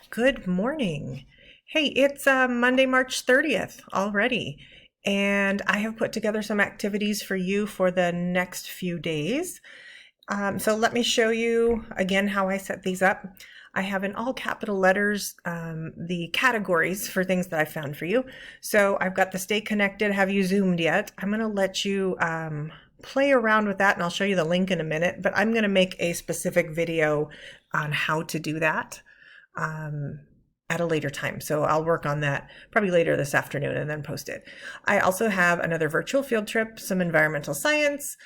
Good morning. Hey, it's Monday, March 30th already, and I have put together some activities for you for the next few days. So let me show you again how I set these up. I have in all capital letters the categories for things that I found for you. So I've got the stay connected. Have you Zoomed yet? I'm going to let you play around with that, and I'll show you the link in a minute, but I'm going to make a specific video on how to do that at a later time. So I'll work on that probably later this afternoon and then post it. I also have another virtual field trip, some environmental science,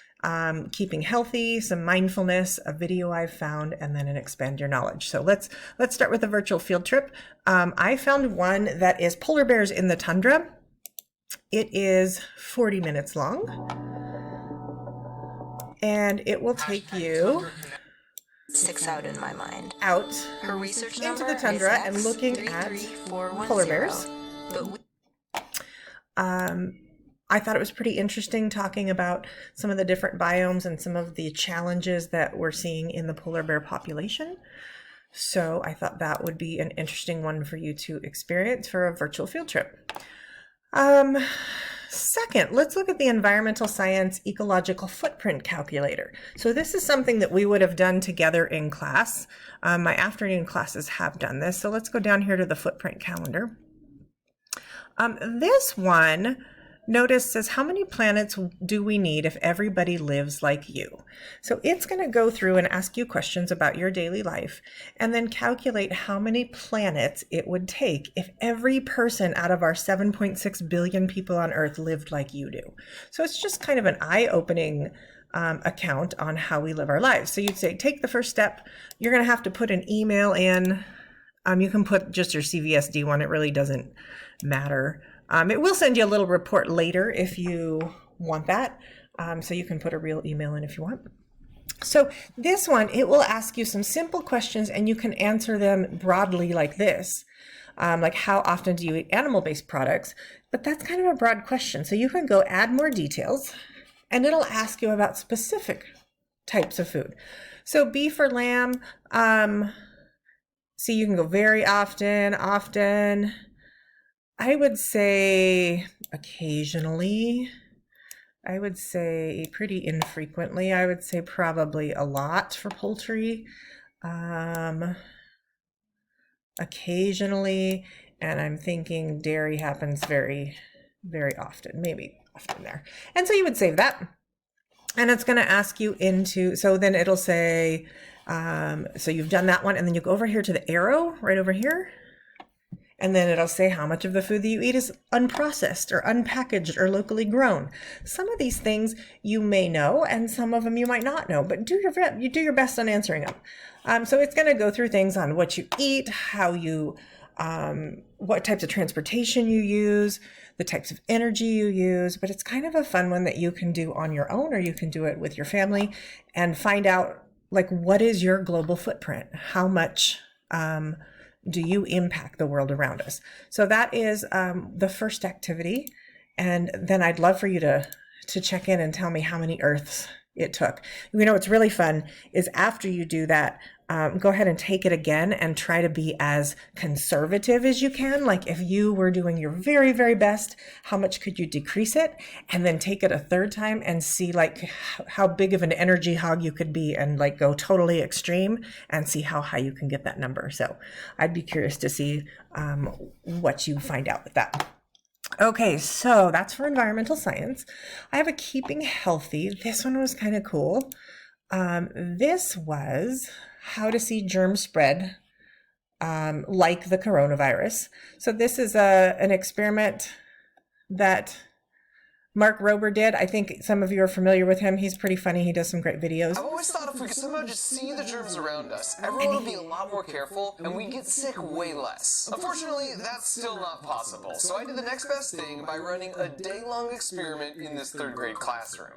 keeping healthy, some mindfulness, a video I've found, and then an expand your knowledge. So let's start with the virtual field trip. I found one that is polar bears in the tundra. It is 40 minutes long, and it will take you sticks out in my mind. Out Her research into the tundra and looking at polar bears. I thought it was pretty interesting talking about some of the different biomes and some of the challenges that we're seeing in the polar bear population. So I thought that would be an interesting one for you to experience for a virtual field trip. Second, let's look at the environmental science ecological footprint calculator. So this is something that we would have done together in class. My afternoon classes have done this. So let's go down here to the footprint calendar. This one, notice, says how many planets do we need if everybody lives like you? So it's going to go through and ask you questions about your daily life and then calculate how many planets it would take if every person out of our 7.6 billion people on Earth lived like you do. So it's just kind of an eye-opening account on how we live our lives. So you'd say, take the first step. You're going to have to put an email in. You can put just your CVSD one. It really doesn't matter. It will send you a little report later if you want that. So you can put a real email in if you want. So this one, it will ask you some simple questions and you can answer them broadly like this. Like how often do you eat animal-based products? But that's kind of a broad question. So you can go add more details and it'll ask you about specific types of food. So beef or lamb, see, you can go very often. I would say occasionally. I would say pretty infrequently. I would say probably a lot for poultry. Occasionally, and I'm thinking dairy happens very, very often, maybe often there. And so you would save that. And it's going to ask you into, so then it'll say, so you've done that one, and then you go over here to the arrow right over here. And then it'll say how much of the food that you eat is unprocessed or unpackaged or locally grown. Some of these things you may know, and some of them you might not know, but do your best on answering them. So it's going to go through things on what you eat, how you, what types of transportation you use, the types of energy you use, but it's kind of a fun one that you can do on your own, or you can do it with your family and find out, like, what is your global footprint? How much, do you impact the world around us? So that is the first activity. And then I'd love for you to check in and tell me how many Earths it took. You know, what's really fun is after you do that, go ahead and take it again and try to be as conservative as you can. Like if you were doing your very, very best, how much could you decrease it? And then take it a third time and see like how big of an energy hog you could be and like go totally extreme and see how high you can get that number. So I'd be curious to see what you find out with that. Okay, so that's for environmental science. I have a keeping healthy. This one was kind of cool. This was how to see germs spread like the coronavirus. So this is an experiment that Mark Rober did. I think some of you are familiar with him. He's pretty funny. He does some great videos. I've always thought if we could somehow just see the germs around us, everyone would be a lot more careful and we'd get sick way less. Unfortunately, that's still not possible. So I did the next best thing by running a day-long experiment in this third grade classroom.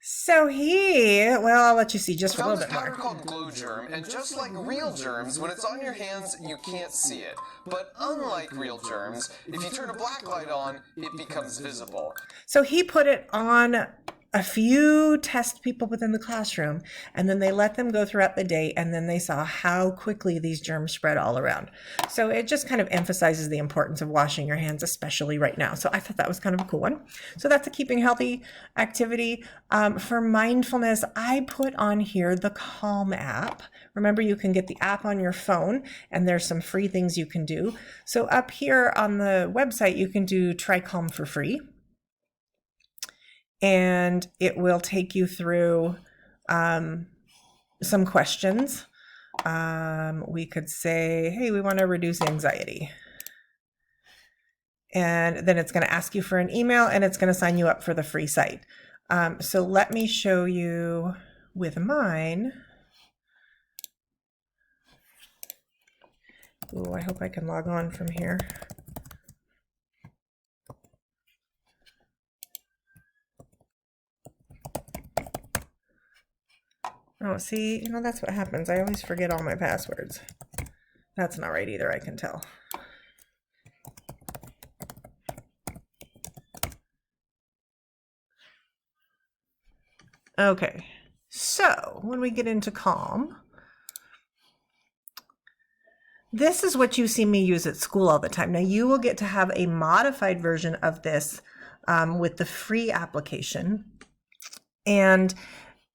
So well, I'll let you see just for a little bit more. Found this powder called Glow Germ, and just like real germs, when it's on your hands, you can't see it. But unlike real germs, if you turn a black light on, it becomes visible. So he put it on a few test people within the classroom, and then they let them go throughout the day, and then they saw how quickly these germs spread all around. So it just kind of emphasizes the importance of washing your hands, especially right now. So I thought that was kind of a cool one. So that's a keeping healthy activity. For mindfulness, I put on here the Calm app. Remember, you can get the app on your phone, and there's some free things you can do. So up here on the website, you can do Try Calm for free. And it will take you through some questions. We could say, hey, we want to reduce anxiety. And then it's going to ask you for an email, and it's going to sign you up for the free site. So let me show you with mine. Ooh, I hope I can log on from here. Oh, see, you know, that's what happens. I always forget all my passwords. That's not right either, I can tell. Okay, so when we get into Calm, this is what you see me use at school all the time. Now you will get to have a modified version of this with the free application. And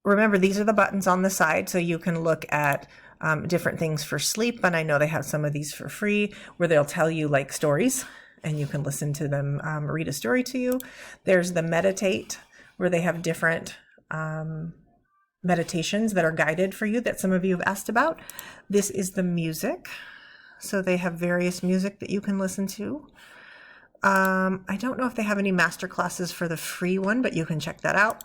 remember, these are the buttons on the side, so you can look at different things for sleep. And I know they have some of these for free where they'll tell you like stories and you can listen to them read a story to you. There's the Meditate, where they have different meditations that are guided for you that some of you have asked about. This is the Music. So they have various music that you can listen to. I don't know if they have any master classes for the free one, but you can check that out.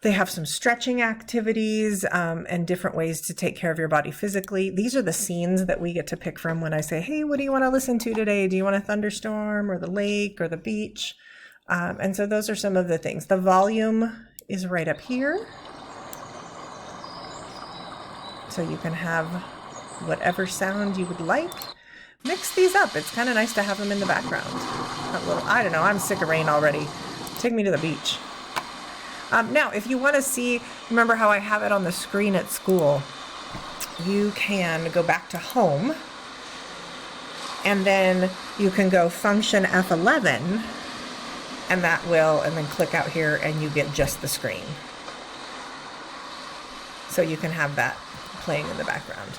They have some stretching activities and different ways to take care of your body physically. These are the scenes that we get to pick from when I say, hey, what do you want to listen to today? Do you want a thunderstorm or the lake or the beach? And so those are some of the things. The volume is right up here. So you can have whatever sound you would like. Mix these up. It's kind of nice to have them in the background. A little, I don't know, I'm sick of rain already. Take me to the beach. Now, if you want to see, remember how I have it on the screen at school, you can go back to home, and then you can go function F11, and that will, and then click out here, and you get just the screen. So you can have that playing in the background.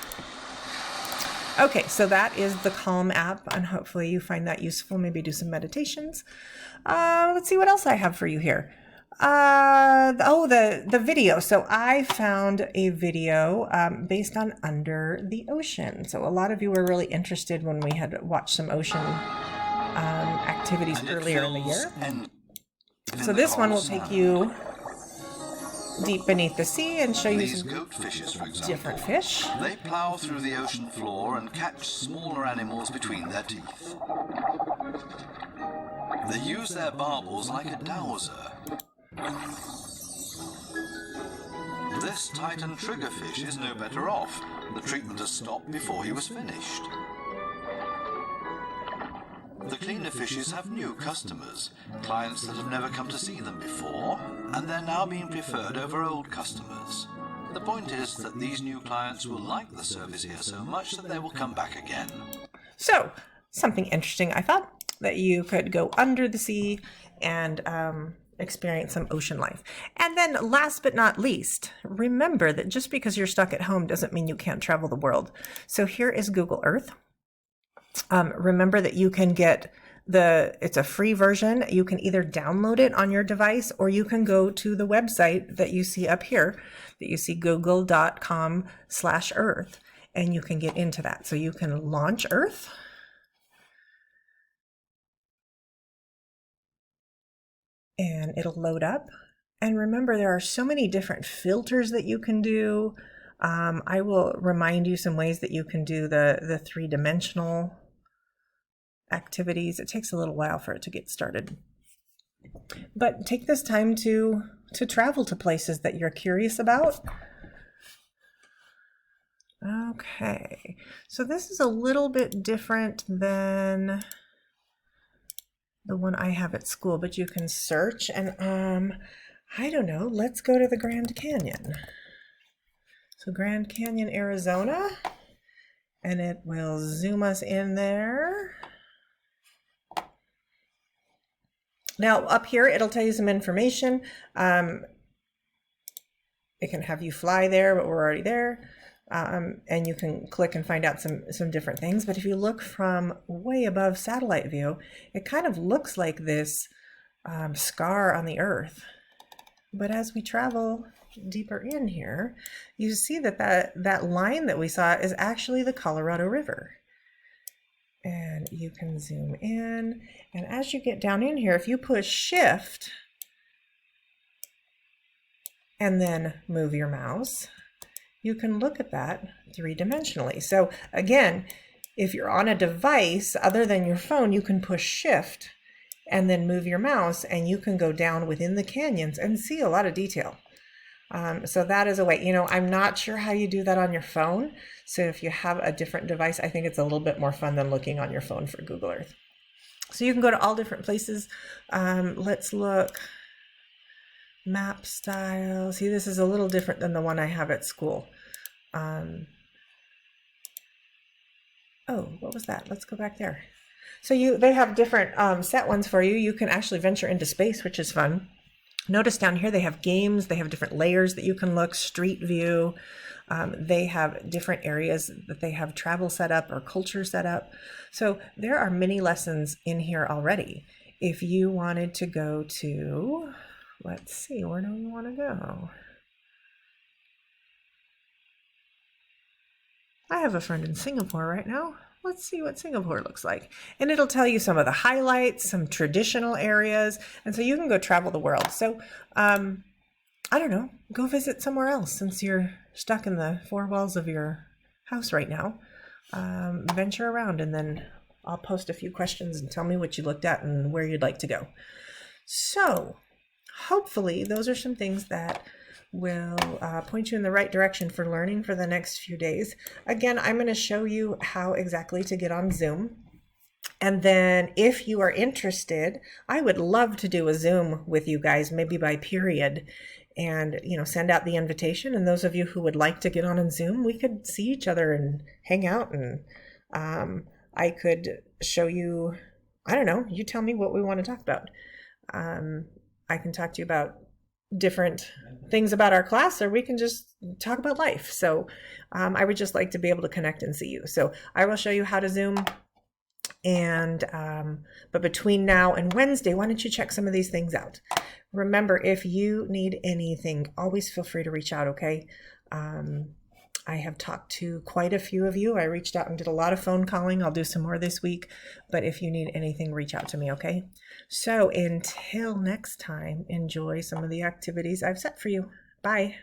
Okay, so that is the Calm app, and hopefully you find that useful. Maybe do some meditations. Let's see what else I have for you here. The video. So I found a video based on Under the Ocean. So a lot of you were really interested when we had watched some ocean activities earlier in the year. So this one will take you deep beneath the sea and show you some goatfishes, for example, different fish. They plough through the ocean floor and catch smaller animals between their teeth. They use their barbels like a dowser. This Titan triggerfish is no better off. The treatment has stopped before he was finished. The cleaner fishes have new customers, clients that have never come to see them before, and they're now being preferred over old customers. The point is that these new clients will like the service here so much that they will come back again. So, something interesting, I thought, that you could go under the sea and experience some ocean life. And then last but not least, remember that just because you're stuck at home doesn't mean you can't travel the world. So here is Google Earth. Remember that you can get it's a free version. You can either download it on your device, or you can go to the website that you see up here, that you see google.com/earth, and you can get into that. So you can launch Earth. And it'll load up. And remember, there are so many different filters that you can do. I will remind you some ways that you can do the three-dimensional activities. It takes a little while for it to get started. But take this time to travel to places that you're curious about. Okay, so this is a little bit different than the one I have at school, but you can search. And I don't know, let's go to the Grand Canyon. So Grand Canyon, Arizona, and it will zoom us in there. Now up here, it'll tell you some information. It can have you fly there, but we're already there. And you can click and find out some different things. But if you look from way above satellite view, it kind of looks like this scar on the Earth. But as we travel deeper in here, you see that line that we saw is actually the Colorado River. And you can zoom in. And as you get down in here, if you push Shift and then move your mouse, you can look at that three-dimensionally. So again, if you're on a device other than your phone, you can push Shift and then move your mouse, and you can go down within the canyons and see a lot of detail. So that is a way. You know, I'm not sure how you do that on your phone. So if you have a different device, I think it's a little bit more fun than looking on your phone for Google Earth. So you can go to all different places. Let's look. Map style. See, this is a little different than the one I have at school. Oh, what was that? Let's go back there. So they have different set ones for you. You can actually venture into space, which is fun. Notice down here they have games. They have different layers that you can look. Street view. They have different areas that they have travel set up or culture set up. So there are many lessons in here already. If you wanted to go to, let's see, where do we want to go? I have a friend in Singapore right now. Let's see what Singapore looks like. And it'll tell you some of the highlights, some traditional areas. And so you can go travel the world. So, I don't know, go visit somewhere else since you're stuck in the four walls of your house right now. Venture around, and then I'll post a few questions and tell me what you looked at and where you'd like to go. So hopefully those are some things that will point you in the right direction for learning for the next few days. Again, I'm going to show you how exactly to get on Zoom. And then if you are interested, I would love to do a Zoom with you guys, maybe by period, and, you know, send out the invitation. And those of you who would like to get on Zoom, we could see each other and hang out. And I could show you, I don't know, you tell me what we want to talk about. I can talk to you about different things about our class, or we can just talk about life. So I would just like to be able to connect and see you. So I will show you how to Zoom. And but between now and Wednesday, why don't you check some of these things out? Remember, if you need anything, always feel free to reach out, okay? I have talked to quite a few of you. I reached out and did a lot of phone calling. I'll do some more this week. But if you need anything, reach out to me, okay? So until next time, enjoy some of the activities I've set for you. Bye.